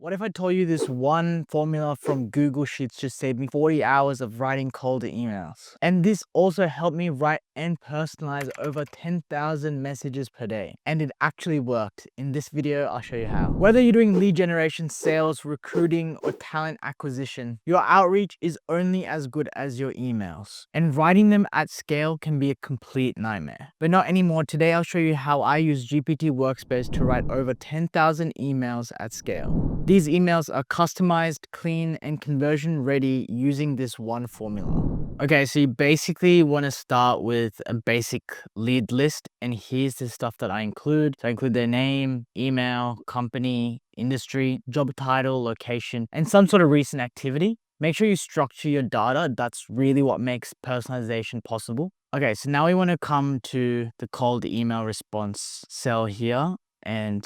What if I told you this one formula from Google Sheets just saved me 40 hours of writing cold emails? And this also helped me write and personalize over 10,000 messages per day. And it actually worked. In this video, I'll show you how. Whether you're doing lead generation, sales, recruiting, or talent acquisition, your outreach is only as good as your emails. And writing them at scale can be a complete nightmare. But not anymore. Today, I'll show you how I use GPT Workspace to write over 10,000 emails at scale. These emails are customized, clean, and conversion ready using this one formula. Okay, so you basically want to start with a basic lead list, and here's the stuff that I include. So I include their name, email, company, industry, job title, location, and some sort of recent activity. Make sure you structure your data. That's really what makes personalization possible. Okay, so now we want to come to the cold email response cell here and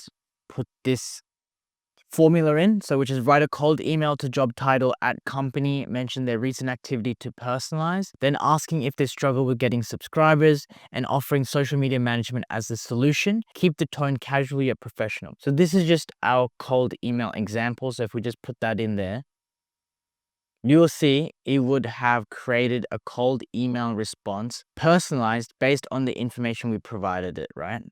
put this formula in, so which is write a cold email to job title at company, mention their recent activity to personalize, then asking if they struggle with getting subscribers and offering social media management as the solution. Keep the tone casual yet professional. So this is just our cold email example. So if we just put that in there, you'll see it would have created a cold email response personalized based on the information we provided it, right?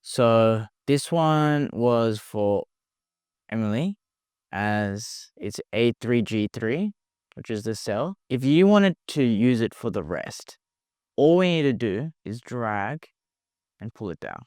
So this one was for Emily, as it's A3G3, which is the cell. If you wanted to use it for the rest, all we need to do is drag and pull it down.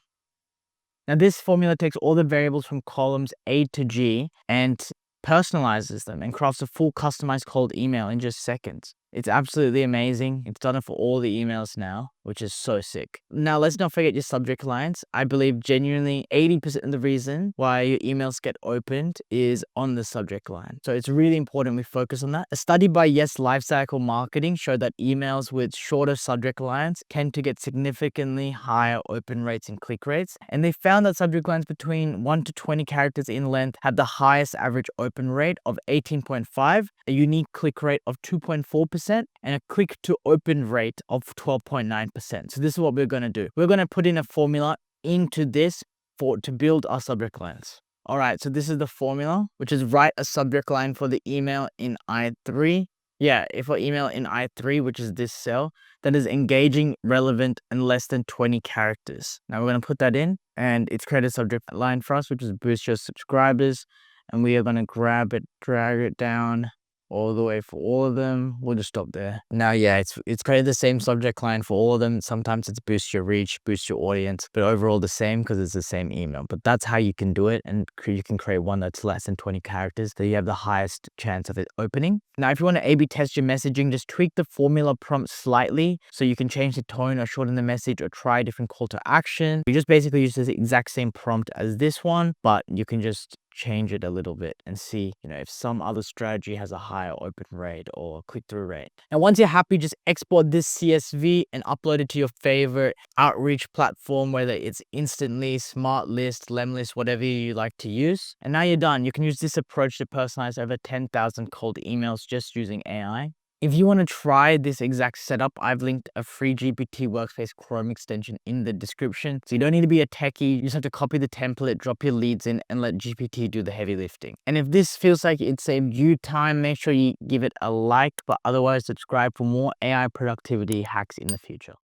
Now this formula takes all the variables from columns A to G and personalizes them and crafts a full customized cold email in just seconds. It's absolutely amazing. It's done it for all the emails now, which is so sick. Now, let's not forget your subject lines. I believe genuinely 80% of the reason why your emails get opened is on the subject line. So it's really important we focus on that. A study by Yes Lifecycle Marketing showed that emails with shorter subject lines tend to get significantly higher open rates and click rates. And they found that subject lines between 1 to 20 characters in length had the highest average open rate of 18.5, a unique click rate of 2.4%, and a click to open rate of 12.9%. So this is what we're going to do. We're going to put in a formula into this to build our subject lines. All right, so this is the formula, which is write a subject line for the email in I3. Yeah, if our email in I3, which is this cell, that is engaging, relevant, and less than 20 characters. Now we're going to put that in, and it's created a subject line for us, which is boost your subscribers. And we are going to grab it, drag it down all the way for all of them. We'll just stop there. Now, yeah, it's created the same subject line for all of them. Sometimes it's boost your reach, boost your audience, but overall the same because it's the same email. But that's how you can do it. And you can create one that's less than 20 characters, so you have the highest chance of it opening. Now, if you want to A/B test your messaging, just tweak the formula prompt slightly so you can change the tone or shorten the message or try a different call to action. You just basically use the exact same prompt as this one, but you can just change it a little bit and see, if some other strategy has a higher open rate or click-through rate. And once you're happy, just export this CSV and upload it to your favorite outreach platform, whether it's Instantly, SmartList, Lemlist, whatever you like to use. And now you're done. You can use this approach to personalize over 10,000 cold emails just using AI. If you want to try this exact setup, I've linked a free GPT Workspace Chrome extension in the description. So you don't need to be a techie. You just have to copy the template, drop your leads in, and let GPT do the heavy lifting. And if this feels like it saved you time, make sure you give it a like, but otherwise subscribe for more AI productivity hacks in the future.